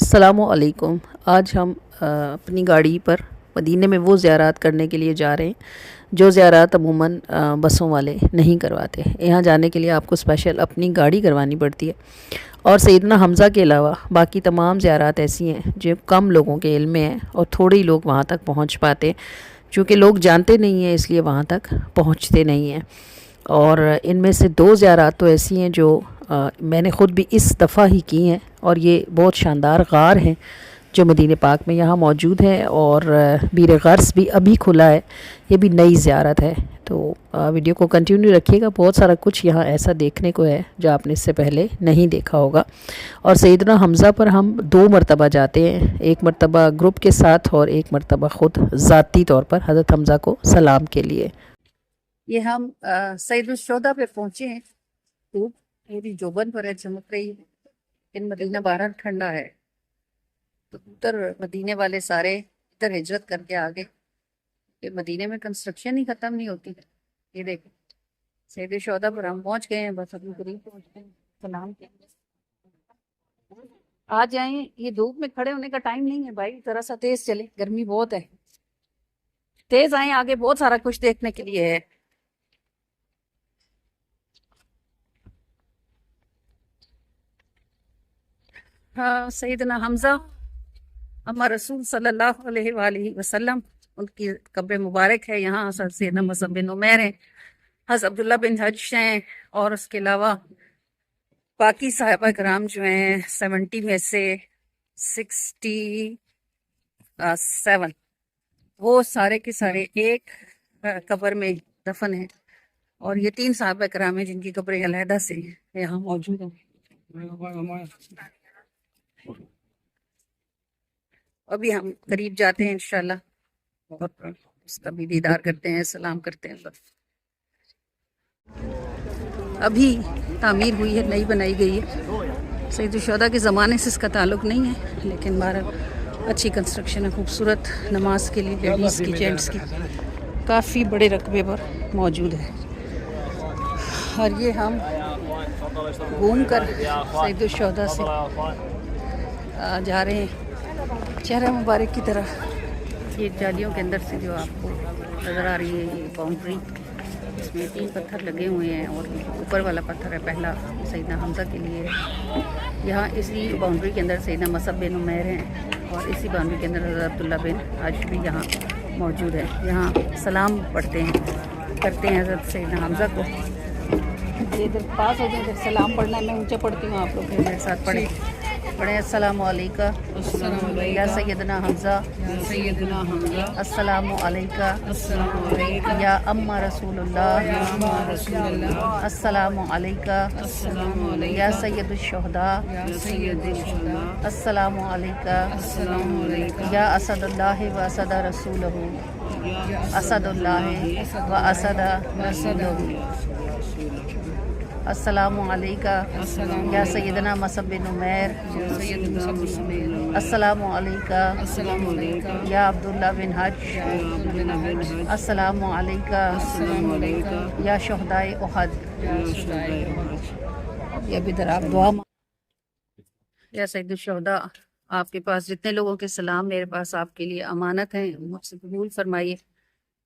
السلام علیکم۔ آج ہم اپنی گاڑی پر مدینے میں وہ زیارات کرنے کے لیے جا رہے ہیں جو زیارات عموماً بسوں والے نہیں کرواتے۔ یہاں جانے کے لیے آپ کو اسپیشل اپنی گاڑی کروانی پڑتی ہے، اور سیدنا حمزہ کے علاوہ باقی تمام زیارات ایسی ہیں جو کم لوگوں کے علم میں ہیں اور تھوڑے ہی لوگ وہاں تک پہنچ پاتے ہیں، چونکہ لوگ جانتے نہیں ہیں اس لیے وہاں تک پہنچتے نہیں ہیں۔ اور ان میں سے دو زیارات تو ایسی ہیں جو میں نے خود بھی اس دفعہ ہی کی ہیں، اور یہ بہت شاندار غار ہیں جو مدینہ پاک میں یہاں موجود ہیں، اور بیر غرس بھی ابھی کھلا ہے، یہ بھی نئی زیارت ہے۔ تو ویڈیو کو کنٹینیو رکھیے گا، بہت سارا کچھ یہاں ایسا دیکھنے کو ہے جو آپ نے اس سے پہلے نہیں دیکھا ہوگا۔ اور سیدنا حمزہ پر ہم 2 مرتبہ جاتے ہیں، ایک مرتبہ گروپ کے ساتھ اور ایک مرتبہ خود ذاتی طور پر حضرت حمزہ کو سلام کے لیے۔ یہ ہم سید الشہداء پہ پہنچے ہیں، دھوپ پوری جوبن پر ہے، چمک رہی ہے، لیکن مدینہ باہر ٹھنڈا ہے، تو ادھر مدینے والے سارے ادھر ہجرت کر کے آگے، کہ مدینے میں کنسٹرکشن ہی ختم نہیں ہوتی۔ یہ دیکھیں سید الشہداء پر ہم پہنچ گئے ہیں، بس ابھی قریب پہنچ گئے ہیں، سلام کے آ جائیں۔ یہ دھوپ میں کھڑے ہونے کا ٹائم نہیں ہے بھائی، ذرا سا تیز چلے، گرمی بہت ہے، تیز آئیں، آگے بہت سارا کچھ دیکھنے کے لیے ہے۔ ہاں، سیدنا حمزہ اما رسول صلی اللہ علیہ وآلہ وسلم، ان کی قبر مبارک ہے یہاں۔ حضرت سیدنا مصعب بن عمیر ہیں، حضرت عبداللہ بن حج ہیں، اور اس کے علاوہ باقی صحابہ کرام جو ہیں 70 میں سے 67 وہ سارے کے سارے ایک قبر میں دفن ہیں، اور یہ 3 صحابہ کرام ہیں جن کی قبریں علیحدہ سے یہاں موجود ہیں۔ ابھی ہم قریب جاتے ہیں انشاءاللہ، اور اس کا بھی دیدار کرتے ہیں، سلام کرتے ہیں۔ ابھی تعمیر ہوئی ہے، نئی بنائی گئی ہے، سید الشہداء کے زمانے سے اس کا تعلق نہیں ہے، لیکن بہرحال اچھی کنسٹرکشن ہے، خوبصورت، نماز کے لیے لیڈیز کی، جینٹس کی، کافی بڑے رقبے پر موجود ہے۔ اور یہ ہم گھوم کر سید الشہداء سے جا رہے ہیں چہرہ مبارک کی طرف۔ یہ جالیوں کے اندر سے جو آپ کو نظر آ رہی ہے یہ باؤنڈری، اس میں 3 پتھر لگے ہوئے ہیں، اور اوپر والا پتھر ہے پہلا سیدنا حمزہ کے لیے۔ یہاں اسی باؤنڈری کے اندر سیدنا مصعب بن عمیر ہیں، اور اسی باؤنڈری کے اندر حضرت عبداللہ بن حج بھی یہاں موجود ہے۔ یہاں سلام پڑھتے ہیں، کرتے ہیں حضرت سیدنا حمزہ کو۔ یہ ادھر پاس ہو جائیں، ادھر سلام پڑھنا ہے، میں اونچا پڑھتی ہوں، آپ لوگ میرے ساتھ پڑھیں۔ السلام علیکم یا سیدنا حمزہ، السلام علیکم یا اما رسول اللہ، السلام علیکم یا سید الشہداء، السلام علیکم یا اسد اللہ و اسد رسولہ، اسد اللہ و اسد رسولہ، السلام علیکم یا سیدنا مصعب بن عمیر، السلام علیکم یا عبداللہ بن حج، السلام علیکم یا شہدائے احد۔ یہ بھی در آپ دعا یا سید الشہداء، آپ کے پاس جتنے لوگوں کے سلام میرے پاس آپ کے لیے امانت ہیں، مجھ سے قبول فرمائیے۔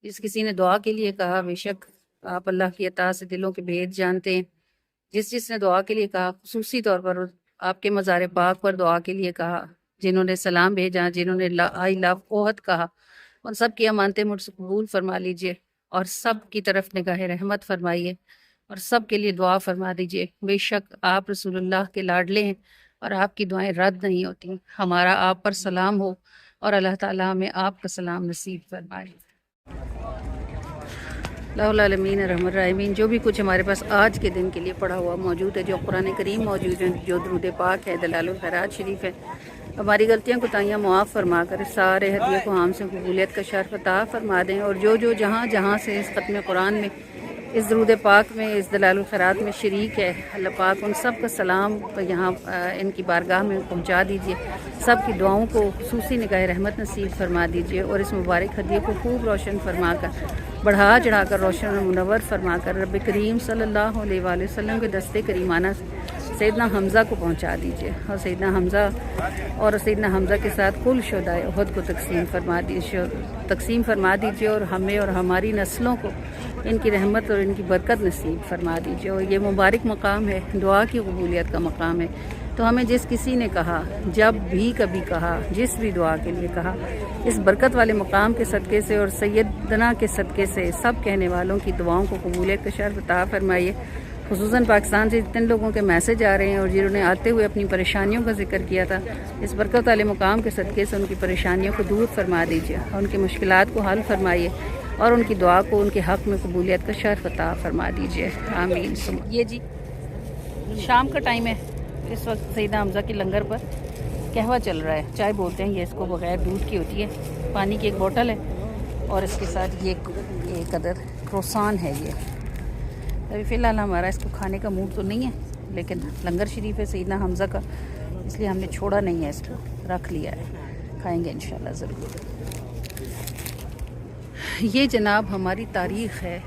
جس کسی نے دعا کے لیے کہا، بے شک آپ اللہ کی عطا سے دلوں کے بھید جانتے ہیں۔ جس نے دعا کے لیے کہا، خصوصی طور پر آپ کے مزار پاک پر دعا کے لیے کہا، جنہوں نے سلام بھیجا، جنہوں نے آئی لو احد کہا، ان سب کی امانتیں مجھ سے قبول فرما لیجئے، اور سب کی طرف نگاہ رحمت فرمائیے، اور سب کے لیے دعا فرما دیجئے۔ بے شک آپ رسول اللہ کے لاڈلے ہیں، اور آپ کی دعائیں رد نہیں ہوتی۔ ہمارا آپ پر سلام ہو، اور اللہ تعالیٰ ہمیں آپ کا سلام نصیب فرمائے۔ اللہ العالمین الرحمن الرحیم۔ جو بھی کچھ ہمارے پاس آج کے دن کے لیے پڑھا ہوا موجود ہے، جو قرآن کریم موجود ہے، جو درود پاک ہے، دلائل الخیرات شریف ہے، ہماری غلطیاں کوتاہیاں معاف فرما کر اس سارے ہدیے کو ہم سے قبولیت کا شرف عطا فرما دیں، اور جو جہاں جہاں سے اس ختم قرآن میں، اس درود پاک میں، اس دلائل الخیرات میں شریک ہے، اللہ پاک ان سب کا سلام یہاں ان کی بارگاہ میں پہنچا دیجئے، سب کی دعاؤں کو خصوصی نگاہ رحمت نصیب فرما دیجئے، اور اس مبارک ہدیے کو خوب روشن فرما کر، بڑھا چڑھا کر، روشن اور منور فرما کر، رب کریم صلی اللہ علیہ وآلہ وسلم کے دستے کریمانہ سیدنا حمزہ کو پہنچا دیجیے، اور سیدنا حمزہ کے ساتھ کل شہدائے احد کو تقسیم فرما دیجیے، اور ہمیں اور ہماری نسلوں کو ان کی رحمت اور ان کی برکت نصیب فرما دیجیے۔ اور یہ مبارک مقام ہے، دعا کی قبولیت کا مقام ہے، تو ہمیں جس کسی نے کہا، جب بھی کبھی کہا، جس بھی دعا کے لیے کہا، اس برکت والے مقام کے صدقے سے اور سیدنا کے صدقے سے سب کہنے والوں کی دعاؤں کو قبولیت کا شرف عطا فرمائیے۔ خصوصاً پاکستان سے جتنے لوگوں کے میسج آ رہے ہیں اور جنہوں نے آتے ہوئے اپنی پریشانیوں کا ذکر کیا تھا، اس برکت والے مقام کے صدقے سے ان کی پریشانیوں کو دور فرما دیجیے، اور ان کی مشکلات کو حل فرمائیے، اور ان کی دعا کو ان کے حق میں قبولیت کا شرف عطا فرما دیجیے، آمین۔ یہ جی شام کا ٹائم ہے، اس وقت سیدنا حمزہ کے لنگر پر قہوہ چل رہا ہے، چائے بولتے ہیں یہ اس کو، بغیر دودھ کی ہوتی ہے، پانی کی ایک بوٹل ہے، اور اس کے ساتھ یہ قدر کروسان ہے۔ یہ ابھی فی الحال ہمارا اس کو کھانے کا موڈ تو نہیں ہے، لیکن لنگر شریف ہے سیدنا حمزہ کا، اس لیے ہم نے چھوڑا نہیں ہے، اس کو رکھ لیا ہے، کھائیں گے انشاءاللہ ضرور۔ یہ جناب ہماری تاریخ ہے،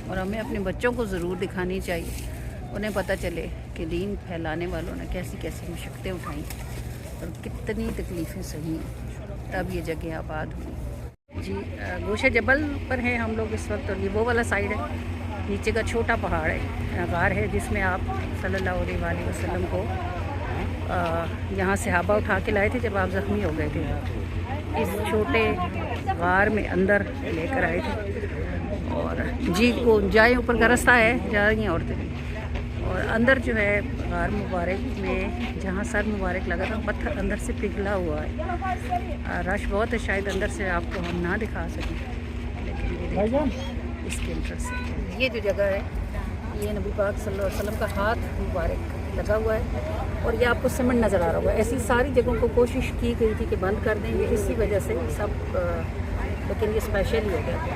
اور ہمیں اپنے بچوں کو ضرور دکھانی چاہیے، انہیں پتہ چلے کہ دین پھیلانے والوں نے کیسی کیسی مشقتیں اٹھائیں اور کتنی تکلیفیں سہی، تب یہ جگہ آباد ہوئی۔ جی گوشہ جبل پر ہیں ہم لوگ اس وقت، اور یہ وہ والا سائیڈ ہے، نیچے کا چھوٹا پہاڑ ہے، غار ہے، جس میں آپ صلی اللہ علیہ وآلہ وسلم کو یہاں صحابہ اٹھا کے لائے تھے جب آپ زخمی ہو گئے تھے، اس چھوٹے غار میں اندر لے کر آئے تھے۔ اور جی وہ جائیں اوپر کا رستہ ہے، جا رہی ہیں عورتیں، اور اندر جو ہے غار مبارک میں جہاں سر مبارک لگا تھا، پتھر اندر سے پگھلا ہوا ہے، رش بہت ہے، شاید اندر سے آپ کو ہم نہ دکھا سکیں، لیکن یہ دیکھیں اس کے انٹرسٹ سے یہ جو جگہ ہے، یہ نبی پاک صلی اللہ علیہ وسلم کا ہاتھ مبارک لگا ہوا ہے، اور یہ آپ کو سیمنٹ نظر آ رہا ہوگا۔ ایسی ساری جگہوں کو کوشش کی گئی تھی کہ بند کر دیں، یہ اسی وجہ سے سب، لیکن یہ اسپیشل ہی ہو گیا تھا،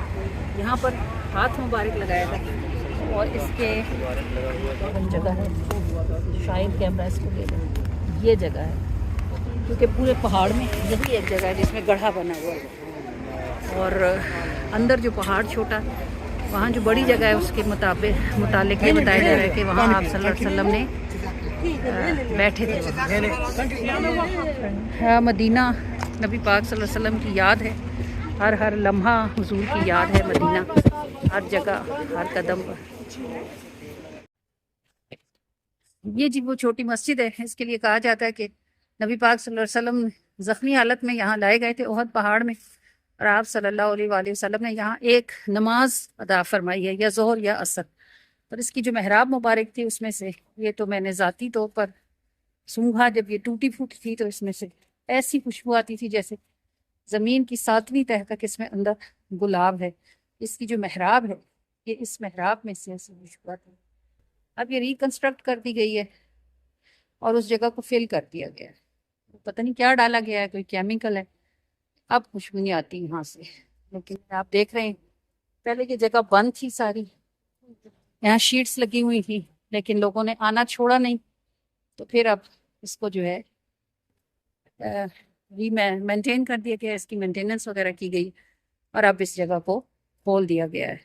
یہاں پر ہاتھ مبارک لگایا تھا، اور اس کے جگہ ہے، شاید کیمرہ اس کو لے لیں، یہ جگہ ہے، کیونکہ پورے پہاڑ میں یہی ایک جگہ ہے جس میں گڑھا بنا ہوا ہے، اور اندر جو پہاڑ چھوٹا، وہاں جو بڑی جگہ ہے اس کے متعلق یہ بتایا جا رہا ہے کہ وہاں آپ صلی اللہ علیہ وسلم نے بیٹھے تھے۔ ہاں مدینہ نبی پاک صلی اللہ علیہ وسلم کی یاد ہے، ہر لمحہ حضور کی یاد ہے، مدینہ ہر جگہ ہر قدم پر۔ یہ جی وہ چھوٹی مسجد ہے، اس کے لیے کہا جاتا ہے کہ نبی پاک صلی اللہ علیہ وسلم زخمی حالت میں یہاں لائے گئے تھے احد پہاڑ میں، اور آپ صلی اللہ علیہ وآلہ وسلم نے یہاں ایک نماز ادا فرمائی ہے، یا ظہر یا عصر، اور اس کی جو محراب مبارک تھی اس میں سے، یہ تو میں نے ذاتی طور پر سونگھا جب یہ ٹوٹی پھوٹی تھی، تو اس میں سے ایسی خوشبو آتی تھی جیسے زمین کی 7ویں تہہ تک اس میں اندر گلاب ہے۔ اس کی جو محراب ہے، یہ اس محراب میں سے ایسی خوشبو آتی ہے۔ اب یہ ریکنسٹرکٹ کر دی گئی ہے، اور اس جگہ کو فل کر دیا گیا ہے، پتہ نہیں کیا ڈالا گیا ہے، کوئی کیمیکل ہے، اب خوشبو نہیں آتی یہاں سے، لیکن آپ دیکھ رہے ہیں پہلے یہ جگہ بند تھی ساری، یہاں شیٹس لگی ہوئی تھی، لیکن لوگوں نے آنا چھوڑا نہیں، تو پھر اب اس کو جو ہے مینٹین کر دیا گیا، اس کی مینٹیننس وغیرہ کی گئی، اور اب اس جگہ کو کھول دیا گیا ہے۔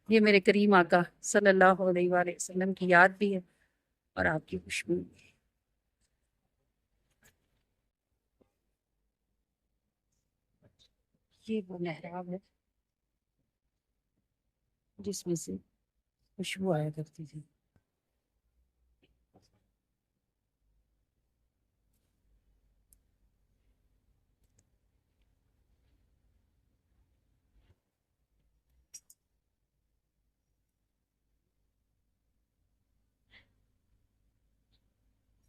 یہ میرے کریم آقا صلی اللہ علیہ وآلہ وسلم کی یاد بھی ہے، اور آپ کی خوشبو بھی۔ یہ وہ محراب ہے جس میں سے خوشبو آیا کرتی تھی۔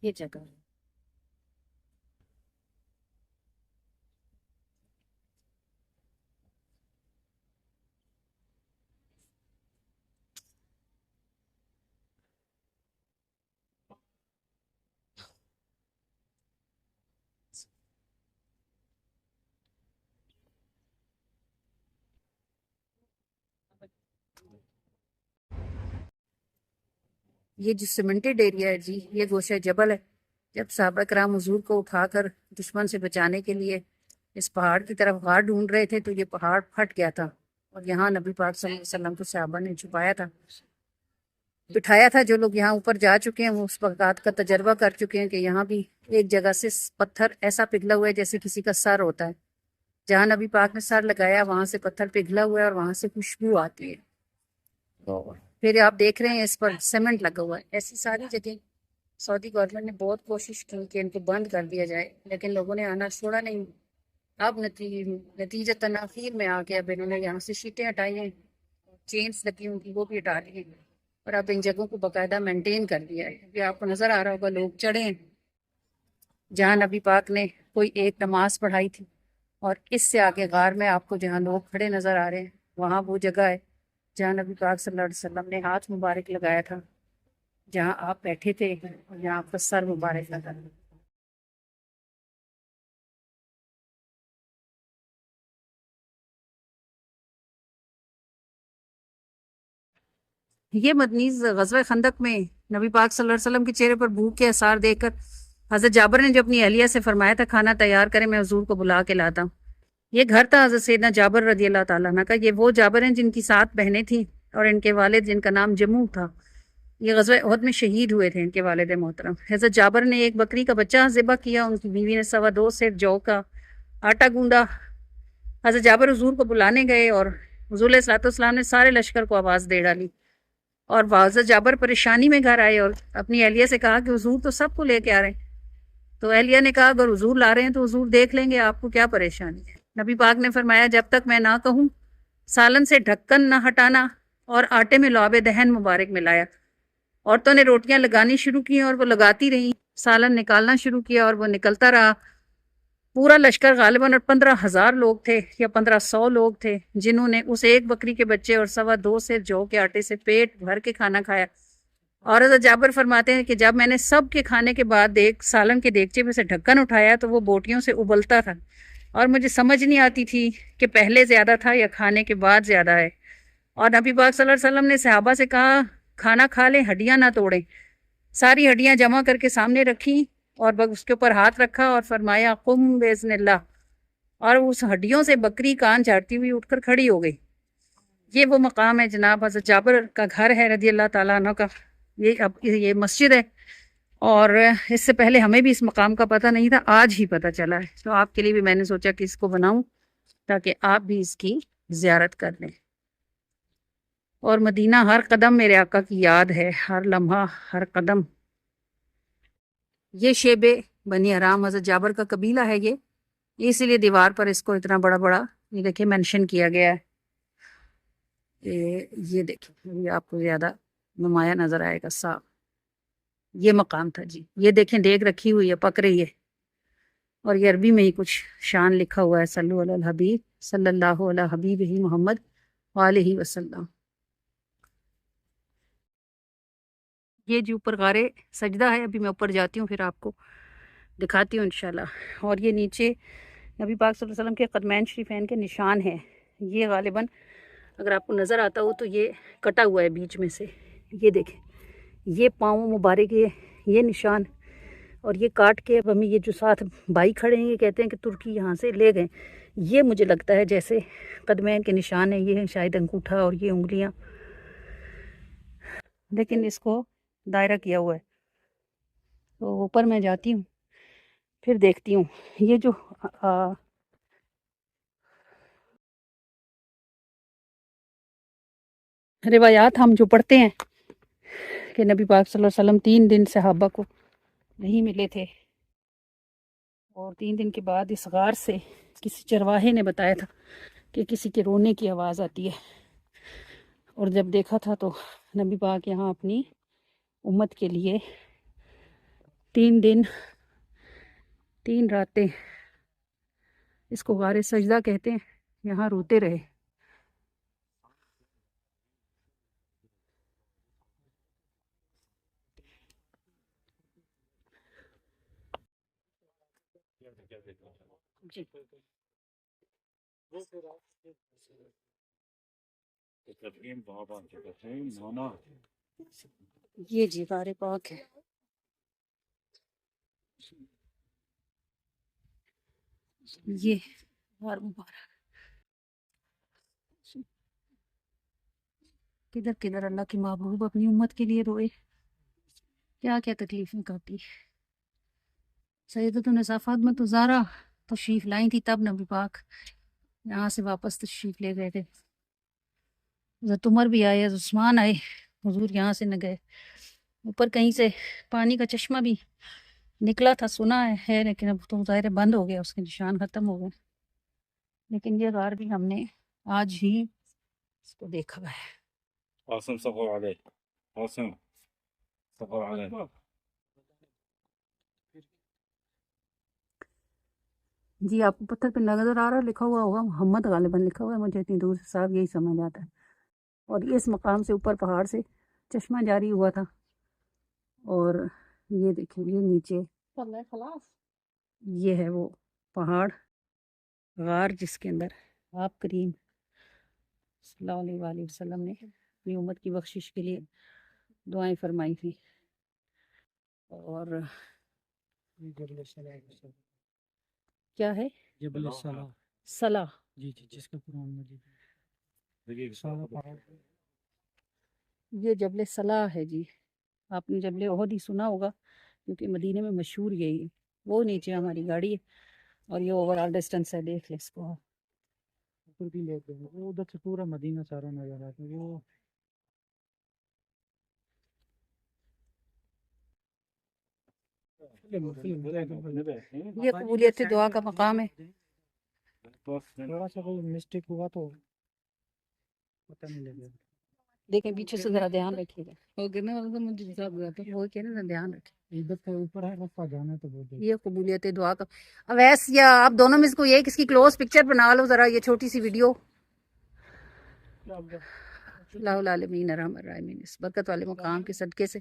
یہ جگہ ہے۔ یہ جو سیمنٹڈ ایریا ہے جی، یہ گوشہ جبل ہے، جب صحابہ کرام حضور کو اٹھا کر دشمن سے بچانے کے لیے اس پہاڑ کی طرف غار ڈھونڈ رہے تھے، تو یہ پہاڑ پھٹ گیا تھا، اور یہاں نبی پاک صلی اللہ علیہ وسلم کو صحابہ نے چھپایا تھا۔ بٹھایا تھا۔ جو لوگ یہاں اوپر جا چکے ہیں وہ اس وقت کا تجربہ کر چکے ہیں کہ یہاں بھی ایک جگہ سے پتھر ایسا پگھلا ہوا ہے جیسے کسی کا سر ہوتا ہے۔ جہاں نبی پاک نے سر لگایا وہاں سے پتھر پگھلا ہوا ہے اور وہاں سے خوشبو آتی ہے۔ تو پھر آپ دیکھ رہے ہیں اس پر سیمنٹ لگا ہوا ہے۔ ایسی ساری جگہ سعودی گورنمنٹ نے بہت کوشش کی کہ ان کو بند کر دیا جائے، لیکن لوگوں نے آنا چھوڑا نہیں۔ اب نتیجہ تناخیر میں آ کے اب انہوں نے یہاں سے شیٹیں ہٹائی ہیں، چینز لگی ہوں گی وہ بھی ہٹا دی ہیں، اور اب ان جگہوں کو باقاعدہ مینٹین کر دیا ہے۔ ابھی آپ کو نظر آ رہا ہوگا لوگ چڑھے ہیں جہاں نبی پاک نے کوئی ایک نماز پڑھائی تھی، اور اس سے آگے غار میں آپ کو جہاں لوگ کھڑے نظر آ رہے ہیں وہاں وہ جگہ ہے جہاں نبی پاک صلی اللہ علیہ وسلم نے ہاتھ مبارک لگایا تھا، جہاں آپ بیٹھے تھے اور جہاں آپ کا سر مبارک لگا تھا۔ یہ مدنیز غزوہ خندق میں نبی پاک صلی اللہ علیہ وسلم کے چہرے پر بھوک کے آثار دیکھ کر حضرت جابر نے جو اپنی اہلیہ سے فرمایا تھا کھانا تیار کرے میں حضور کو بلا کے لاتا ہوں۔ یہ گھر تھا حضرت سیدنا جابر رضی اللہ تعالیٰ عنہ کا۔ یہ وہ جابر ہیں جن کی 7 بہنیں تھیں اور ان کے والد جن کا نام جموع تھا، یہ غزوہ احد میں شہید ہوئے تھے۔ ان کے والد محترم حضرت جابر نے ایک بکری کا بچہ ذبح کیا، ان کی بیوی نے 2.25 سیر جو کا آٹا گوندا۔ حضرت جابر حضور کو بلانے گئے اور حضور علیہ الصلوۃ والسلام نے سارے لشکر کو آواز دے ڈالی، اور حضرت جابر پریشانی میں گھر آئے اور اپنی اہلیہ سے کہا کہ حضور تو سب کو لے کے آ رہے ہیں۔ تو اہلیہ نے کہا اگر حضور لا رہے ہیں تو حضور دیکھ لیں گے، آپ کو کیا پریشانی ہے؟ نبی پاک نے فرمایا جب تک میں نہ کہوں سالن سے ڈھکن نہ ہٹانا، اور آٹے میں لعاب دہن مبارک ملایا۔ عورتوں نے روٹیاں لگانی شروع کی اور وہ لگاتی رہیں، سالن نکالنا شروع کیا اور وہ نکلتا رہا۔ پورا لشکر غالباً 15,000 لوگ تھے یا 1500 لوگ تھے جنہوں نے اس ایک بکری کے بچے اور 2.25 سیر جو کے آٹے سے پیٹ بھر کے کھانا کھایا۔ اور حضرت جابر فرماتے ہیں کہ جب میں نے سب کے کھانے کے بعد سالن کے دیگچے میں سے ڈھکن اٹھایا تو وہ بوٹیوں سے ابلتا تھا، اور مجھے سمجھ نہیں آتی تھی کہ پہلے زیادہ تھا یا کھانے کے بعد زیادہ ہے۔ اور نبی پاک صلی اللہ علیہ وسلم نے صحابہ سے کہا کھانا کھا لیں، ہڈیاں نہ توڑیں۔ ساری ہڈیاں جمع کر کے سامنے رکھی اور اس کے اوپر ہاتھ رکھا اور فرمایا قم باذن اللہ، اور اس ہڈیوں سے بکری کان جھاڑتی ہوئی اٹھ کر کھڑی ہو گئی۔ یہ وہ مقام ہے جناب حضرت جابر کا گھر ہے رضی اللہ تعالیٰ عنہ کا۔ یہ مسجد ہے، اور اس سے پہلے ہمیں بھی اس مقام کا پتہ نہیں تھا، آج ہی پتہ چلا ہے۔ تو آپ کے لیے بھی میں نے سوچا کہ اس کو بناؤں تاکہ آپ بھی اس کی زیارت کر لیں۔ اور مدینہ ہر قدم میرے آقا کی یاد ہے، ہر لمحہ ہر قدم۔ یہ شیب بنی حرام حضرت جابر کا قبیلہ ہے، یہ اسی لیے دیوار پر اس کو اتنا بڑا بڑا یہ دیکھیں مینشن کیا گیا ہے۔ یہ دیکھیں یہ آپ کو زیادہ نمایاں نظر آئے گا صاف۔ یہ مقام تھا جی، یہ دیکھیں دیگ رکھی ہوئی ہے، پک رہی ہے، اور یہ عربی میں ہی کچھ شان لکھا ہوا ہے، صلو علی الحبیب صلی اللہ علی حبیب ہی محمد وآلہ وسلم۔ یہ جو اوپر غار سجدہ ہے، ابھی میں اوپر جاتی ہوں پھر آپ کو دکھاتی ہوں انشاءاللہ۔ اور یہ نیچے نبی پاک صلی اللہ علیہ وسلم کے قدمین شریفین کے نشان ہیں۔ یہ غالباً اگر آپ کو نظر آتا ہو تو یہ کٹا ہوا ہے بیچ میں سے، یہ دیکھیں یہ پاؤں مبارک، یہ نشان، اور یہ کاٹ کے اب ہمیں یہ جو ساتھ بھائی کھڑے ہیں یہ کہتے ہیں کہ ترکی یہاں سے لے گئے۔ یہ مجھے لگتا ہے جیسے قدمین کے نشان ہیں، یہ ہیں شاید انگوٹھا اور یہ انگلیاں، لیکن اس کو دائرہ کیا ہوا ہے۔ تو اوپر میں جاتی ہوں پھر دیکھتی ہوں یہ جو روایات ہم جو پڑھتے ہیں کہ نبی پاک صلی اللہ علیہ وسلم 3 دن صحابہ کو نہیں ملے تھے، اور 3 دن کے بعد اس غار سے کسی چرواہے نے بتایا تھا کہ کسی کے رونے کی آواز آتی ہے، اور جب دیکھا تھا تو نبی پاک یہاں اپنی امت کے لیے 3 دن 3 راتیں، اس کو غار سجدہ کہتے ہیں، یہاں روتے رہے۔ جی یہ جی غار پاک ہے۔ یہ غار مبارک کدھر کدھر اللہ کی محبوب اپنی امت کے لیے روئے، کیا کیا تکلیفیں کاٹی۔ سیدتنا فاطمہ زہرا تشریف لائی تھی، تب نبی پاک یہاں سے واپس تشریف لے گئے تھے۔ حضرت عمر بھی آئے، حضرت عثمان آئے، حضور یہاں سے نہ گئے۔ اوپر کہیں سے پانی کا چشمہ بھی نکلا تھا، سنا ہے، لیکن اب تو ظاہر ہے بند ہو گیا، اس کے نشان ختم ہو گئے۔ لیکن یہ غار بھی ہم نے آج ہی اس کو دیکھا ہے۔ عاصم صفر عليه عاصم صفر عليه جی آپ کو پتھر پہ نظر آ رہا ہے، لکھا ہوا ہوگا محمد، غالباً لکھا ہوا ہے، مجھے اتنی دور سے صاحب یہی سمجھ آتا ہے۔ اور اس مقام سے اوپر پہاڑ سے چشمہ جاری ہوا تھا، اور یہ دیکھیں یہ نیچے یہ ہے وہ پہاڑ غار جس کے اندر آپ کریم صلی اللہ علیہ وآلہ وسلم نے اپنی امت کی بخشش کے لیے دعائیں فرمائی تھی۔ اور کیا ہے جبل الصلاح، صلاح، جی جی، جس کا قرآن مجید یہ جبل صلاح ہے جی۔ آپ نے جبل احد ہی سنا ہوگا، کیونکہ مدینے میں مشہور یہی ہے۔ وہ نیچے ہماری گاڑی ہے، اور یہ اوور آل ڈسٹینس ہے، دیکھ لیں اس کو۔ اوپر بھی لے کے وہ ادھر سے پورا مدینہ سارا نظر آتا ہے۔ وہ یہ قبولیت دعا کا مقام ہے۔ تھوڑا سا کوئی مسٹیک ہوا تو پتہ نہیں لگے گا۔ دیکھیں پیچھے سے ذرا دھیان رکھیے گا، وہ کہنے والا تھا مجھے حساب ہوا تو وہ کہنے نا دھیان رکھیں۔ ادھر سے اوپر ہے رستہ جانا تو وہ یہ قبولیت دعا کا اویس، یا آپ دونوں میں سے کوئی ایک اس کی کلوز پکچر بنا لو ذرا، یہ چھوٹی سی ویڈیو۔ اللہ العالمین ارحم الراحمین، اس برکت والے مقام کے صدقے سے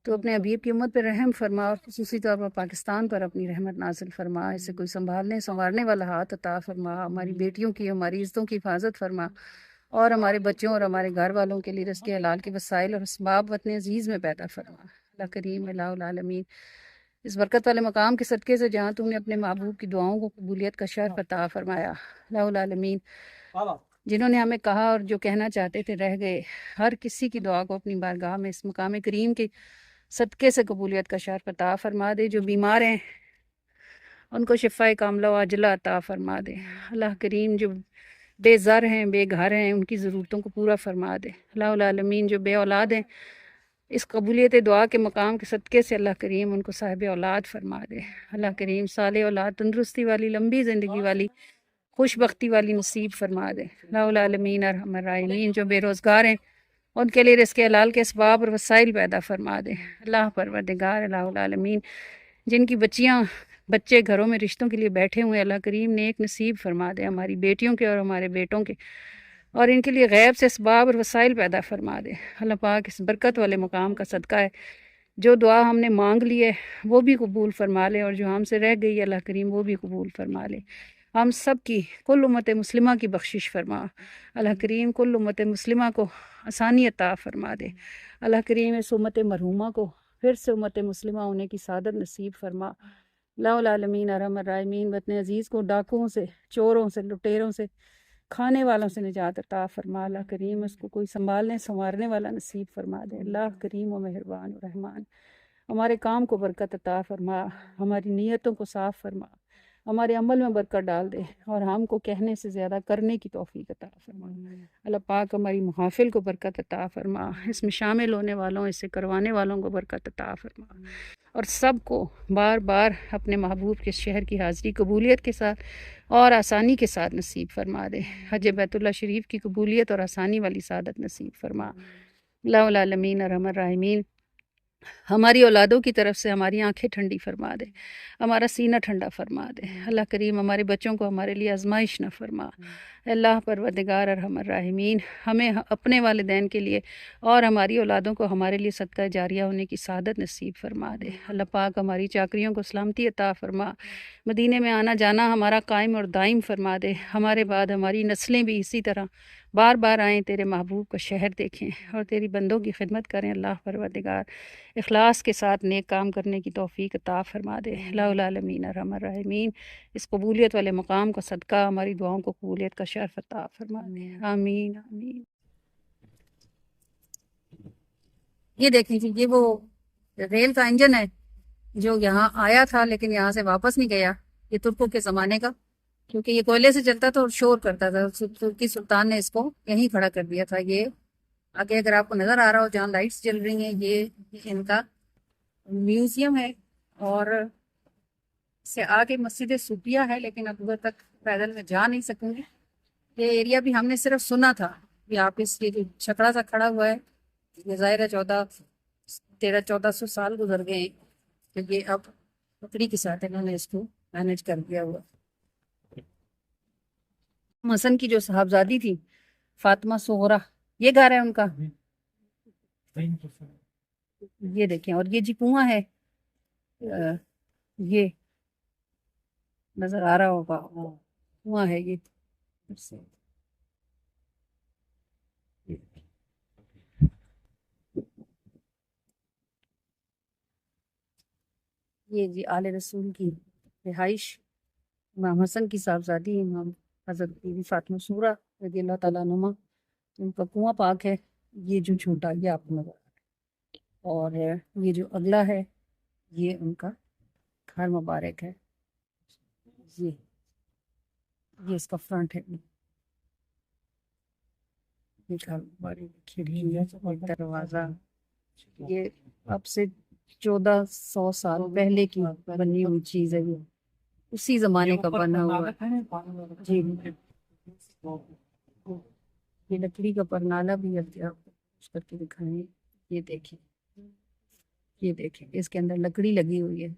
تو اپنے حبیب کی امت پر رحم فرما، اور خصوصی طور پر پاکستان پر اپنی رحمت نازل فرما، اسے کوئی سنوارنے والا ہاتھ عطا فرما، ہماری بیٹیوں کی، ہماری عزتوں کی حفاظت فرما، اور ہمارے بچوں اور ہمارے گھر والوں کے لیے رزق حلال کے وسائل اور اسباب وطن عزیز میں پیدا فرما۔ اللہ کریم الہ العالمین، اس برکت والے مقام کے صدقے سے جہاں تم نے اپنے محبوب کی دعاؤں کو قبولیت کا شرف عطا فرمایا، الہ العالمین جنہوں نے ہمیں کہا اور جو کہنا چاہتے تھے رہ گئے، ہر کسی کی دعا کو اپنی بارگاہ میں اس مقام کریم کے صدقے سے قبولیت کا شرف عطا فرما دے۔ جو بیمار ہیں ان کو شفاء کاملہ و عاجلہ عطا فرما دے۔ اللہ کریم جو بے زر ہیں، بے گھر ہیں، ان کی ضرورتوں کو پورا فرما دے۔ اللہ العالمین جو بے اولاد ہیں، اس قبولیت دعا کے مقام کے صدقے سے اللہ کریم ان کو صاحب اولاد فرما دے۔ اللہ کریم صالح اولاد، تندرستی والی، لمبی زندگی والی، خوش بختی والی نصیب فرما دے۔ اللہ العالمین ارحم الراحمین جو بے روزگار ہیں ان کے لیے رزق حلال کے اسباب اور وسائل پیدا فرما دے۔ اللہ پروردگار الہ العالمین جن کی بچے گھروں میں رشتوں کے لیے بیٹھے ہوئے، اللہ کریم نیک نصیب فرما دے، ہماری بیٹیوں کے اور ہمارے بیٹوں کے، اور ان کے لیے غیب سے اسباب اور وسائل پیدا فرما دے۔ اللہ پاک اس برکت والے مقام کا صدقہ ہے، جو دعا ہم نے مانگ لی ہے وہ بھی قبول فرما لے، اور جو ہم سے رہ گئی ہے اللہ کریم وہ بھی قبول فرما لے۔ ہم سب کی، کل امت مسلمہ کی بخشش فرما۔ اللہ کریم کل امت مسلمہ کو آسانی عطا فرما دے۔ اللہ کریم اس امت مرحومہ کو پھر سے امت مسلمہ ہونے کی سعادت نصیب فرما۔ اللہ العالمین ارحم الراحمین وطن عزیز کو ڈاکوؤں سے، چوروں سے، لٹیروں سے، کھانے والوں سے نجات عطا فرما۔ اللہ کریم اس کو کوئی سنبھالنے سنوارنے والا نصیب فرما دے۔ اللہ کریم و مہربان و رحمان ہمارے کام کو برکت عطا فرما، ہماری نیتوں کو صاف فرما، ہمارے عمل میں برکت ڈال دے، اور ہم کو کہنے سے زیادہ کرنے کی توفیق عطا فرما۔ اللہ پاک ہماری محافل کو برکت عطا فرما، اس میں شامل ہونے والوں، اسے کروانے والوں کو برکت عطا فرما، اور سب کو بار بار اپنے محبوب کے شہر کی حاضری قبولیت کے ساتھ اور آسانی کے ساتھ نصیب فرما دے۔ حج بیت اللہ شریف کی قبولیت اور آسانی والی سعادت نصیب فرما۔ اللہ العالمین ارحم الراحمین ہماری اولادوں کی طرف سے ہماری آنکھیں ٹھنڈی فرما دے، ہمارا سینہ ٹھنڈا فرما دے۔ اللہ کریم ہمارے بچوں کو ہمارے لیے آزمائش نہ فرما۔ اللہ پروردگار ارحم الراحمین ہمیں اپنے والدین کے لیے اور ہماری اولادوں کو ہمارے لیے صدقہ جاریہ ہونے کی سعادت نصیب فرما دے۔ اللہ پاک ہماری چاکریوں کو سلامتی عطا فرما، مدینے میں آنا جانا ہمارا قائم اور دائم فرما دے، ہمارے بعد ہماری نسلیں بھی اسی طرح بار بار آئیں، تیرے محبوب کا شہر دیکھیں اور تیری بندوں کی خدمت کریں۔ اللہ پروردگار اخلاص کے ساتھ نیک کام کرنے کی توفیق عطا فرما دے۔ اللہ العالمین ارحم الراحمین اس قبولیت والے مقام کا صدقہ ہماری دعاؤں کو قبولیت کا شرف عطا فرما دے۔ آمین آمین۔ یہ دیکھیں جی، یہ وہ ریل کا انجن ہے جو یہاں آیا تھا لیکن یہاں سے واپس نہیں گیا، یہ ترکوں کے زمانے کا، کیونکہ یہ کوئلے سے چلتا تھا اور شور کرتا تھا، ترکی سلطان نے اس کو یہیں کھڑا کر دیا تھا۔ یہ آگے اگر آپ کو نظر آ رہا ہو جہاں لائٹس جل رہی ہیں، یہ ان کا میوزیم ہے، اور اس سے آگے مسجد صوفیہ ہے، لیکن اب ادھر تک پیدل میں جا نہیں سکوں گی۔ یہ ایریا بھی ہم نے صرف سنا تھا، یہ آپ اس کے جو چھکڑا سا کھڑا ہوا ہے، یہ ظاہر ہے 1300-1400 سال گزر گئے ہیں، تو یہ اب لکڑی کے ساتھ انہوں نے اس کو مینج کر دیا ہوا۔ حسن کی جو صاحبزادی تھی فاطمہ صغرا، یہ گھر ہے ان کا، یہ دیکھیں۔ اور یہ جی کنواں ہے، یہ نظر آ رہا ہوگا، کنواں ہے یہ۔ یہ جی آل رسول کی رہائش، امام حسن کی صاحبزادی امام حضرت بی بی فاطمہ صغرا رضی اللہ تعالیٰ عنہا، ان کا کنواں پاک ہے۔ یہ جو چھوٹا یہ آپ کو نظر آ رہا ہے، اور یہ جو اگلا ہے یہ ان کا گھر مبارک ہے، یہ اس کا فرنٹ ہے، یہ گھر مبارک، کھڑکی، دروازہ، یہ اب سے 1400 سال پہلے کی بنی ہوئی چیز ہے، یہ اسی زمانے کا بنا ہوا ہے جی۔ یہ لکڑی کا پرنالہ بھی ہے، آپ کو کر کے دکھائیں، یہ دیکھیں، یہ دیکھیں اس کے اندر لکڑی لگی ہوئی ہے،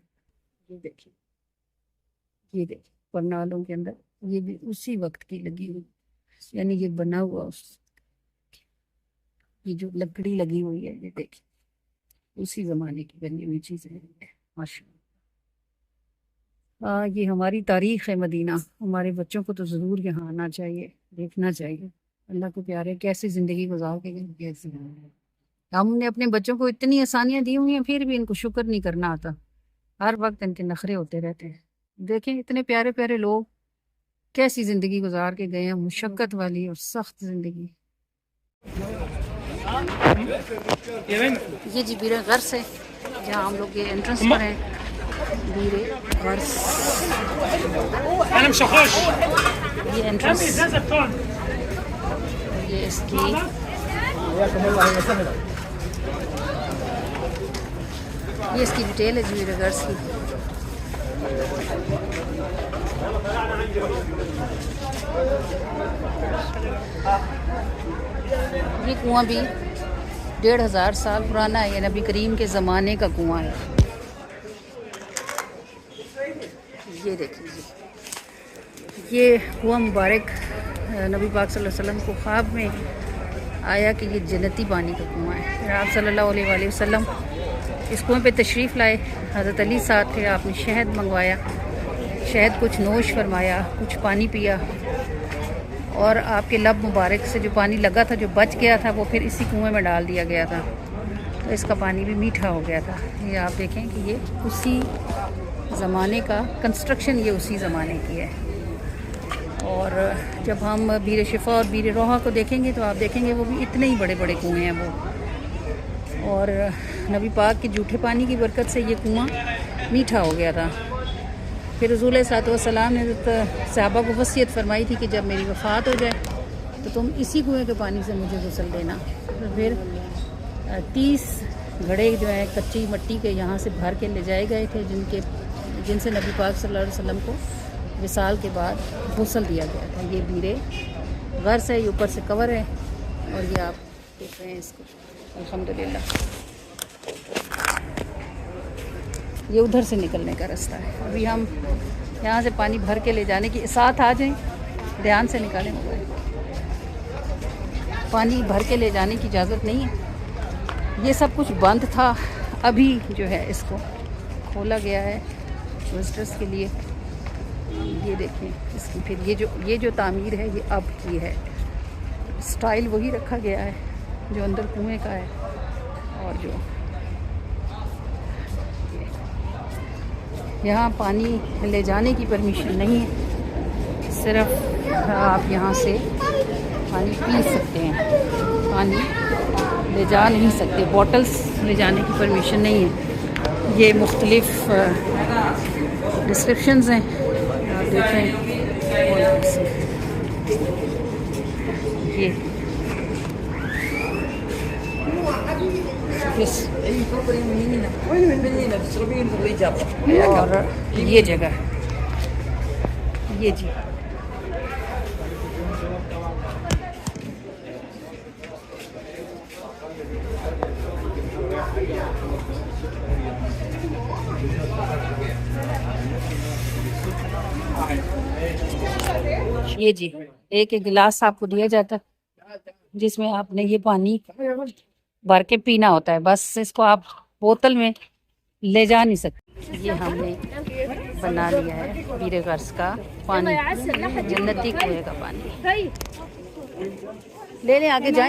یہ دیکھیں، یہ دیکھیں پرنالوں کے اندر یہ بھی اسی وقت کی لگی ہوئی، یعنی یہ بنا ہوا یہ جو لکڑی لگی ہوئی ہے، یہ دیکھیں اسی زمانے کی بنی ہوئی چیزیں ہیں ماشاءاللہ۔ یہ ہماری تاریخ ہے مدینہ، ہمارے بچوں کو تو ضرور یہاں آنا چاہیے، دیکھنا چاہیے۔ اللہ کو پیارے کیسی زندگی گزار کے گئے، ہم نے اپنے بچوں کو اتنی آسانیاں دی ہوئی ہیں پھر بھی ان کو شکر نہیں کرنا آتا، ہر وقت ان کے نخرے ہوتے رہتے ہیں۔ دیکھیں اتنے پیارے پیارے لوگ کیسی زندگی گزار کے گئے ہیں، مشقت والی اور سخت زندگی۔ یہ جی بیر غرس ہے، جہاں ہم لوگ یہ انٹرنس پر ہیں، بیر غرس، یہ انٹرنس، یہ اس کی ڈیٹیل ہے جی بیر غرس کی۔ یہ کنواں بھی 1500 سال پرانا ہے، یہ نبی کریم کے زمانے کا کنواں ہے۔ یہ دیکھیں جی، یہ کنواں مبارک نبی پاک صلی اللہ علیہ وسلم کو خواب میں آیا کہ یہ جنتی پانی کا کنواں ہے، پھر آپ صلی اللہ علیہ وآلہ وسلم اس کنویں پہ تشریف لائے، حضرت علی ساتھ تھے، آپ نے شہد منگوایا، شہد کچھ نوش فرمایا، کچھ پانی پیا، اور آپ کے لب مبارک سے جو پانی لگا تھا جو بچ گیا تھا وہ پھر اسی کنویں میں ڈال دیا گیا تھا، تو اس کا پانی بھی میٹھا ہو گیا تھا۔ یہ آپ دیکھیں کہ یہ اسی زمانے کا کنسٹرکشن، یہ اسی زمانے کی ہے۔ اور جب ہم بیر شفا اور بیر روحا کو دیکھیں گے تو آپ دیکھیں گے وہ بھی اتنے ہی بڑے بڑے کنویں ہیں وہ، اور نبی پاک کے جھوٹے پانی کی برکت سے یہ کنواں میٹھا ہو گیا تھا۔ پھر رسول صلی اللہ علیہ وسلم نے صحابہ کو وصیت فرمائی تھی کہ جب میری وفات ہو جائے تو تم اسی کنویں کے پانی سے مجھے غسل دینا۔ تو پھر 30 گھڑے جو ہیں کچی مٹی کے یہاں سے بھر کے لے جائے گئے تھے، جن سے نبی پاک صلی اللہ علیہ وسلم کو وصال کے بعد غسل دیا گیا تھا۔ یہ بیر غرس ہے، یہ اوپر سے کور ہے، اور یہ آپ دیکھ رہے ہیں اس کو الحمدللہ۔ یہ ادھر سے نکلنے کا راستہ ہے، ابھی ہم یہاں سے پانی بھر کے لے جانے کی، ساتھ آ جائیں، دھیان سے نکالیں موبائل، پانی بھر کے لے جانے کی اجازت نہیں ہے۔ یہ سب کچھ بند تھا، ابھی جو ہے اس کو کھولا گیا ہے وزٹرز کے لیے۔ یہ دیکھیں اس کی پھر یہ جو تعمیر ہے یہ اب کی ہے، سٹائل وہی رکھا گیا ہے جو اندر کنویں کا ہے، اور جو یہاں پانی لے جانے کی پرمیشن نہیں ہے، صرف آپ یہاں سے پانی پی سکتے ہیں، پانی لے جا نہیں سکتے، بوٹلز لے جانے کی پرمیشن نہیں ہے۔ یہ مختلف ڈسکرپشنز ہیں، آپ دیکھیں یہ اور یہ جگہ یہ جی یہ جی ایک گلاس آپ کو دیا جاتا ہے جس میں آپ نے یہ پانی بھر کے پینا ہوتا ہے، بس اس کو آپ بوتل میں لے جا نہیں سکتے۔ یہ ہم نے بنا لیا ہے پیر غرض کا پانی، جنتی کنویں کا پانی۔ لے لیں، آگے جائیں۔